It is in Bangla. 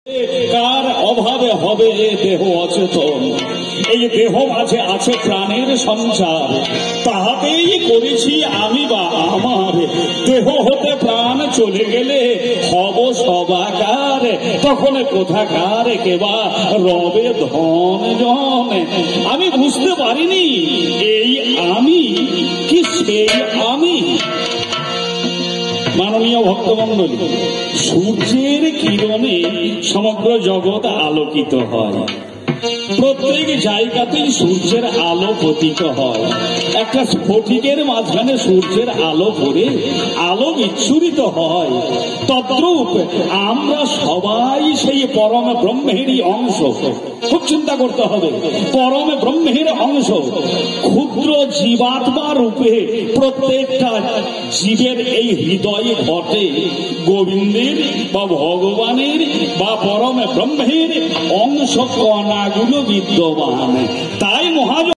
কার অভাবে হবে দেহ অচেতন, এই দেহ মাঝে আছে প্রাণের সঞ্চার, তাহাতেই করেছি আমি বা আমার। দেহ হতে প্রাণ চলে গেলে হব সবাকার, তখন কোথাকার কেবা রবে ধন জন। আমি বুঝতে পারিনি এই আমি কি সেই আমি। মাননীয় ভক্তমণ্ডলী, সূর্যের কিরণে সমগ্র জগৎ আলোকিত হয়। প্রত্যেক জায়গাতেই সূর্যের আলো পতিত হয়। একটা স্ফটিকের মাঝখানে সূর্যের আলো পড়ে আলো বিচ্ছুরিত হয়। তদ্রূপ আমরা সবাই সেই পরম ব্রহ্মেরই অংশ। খুব চিন্তা করতে হবে, পরম ব্রহ্মের অংশ। ক্ষুদ্র জীবাত্মা রূপে প্রত্যেকটা জীবের এই হৃদয়ে ঘটে গোবিন্দের বা ভগবানের বা পরম ব্রহ্মের অংশ কণাগুলো বিদ্যমান।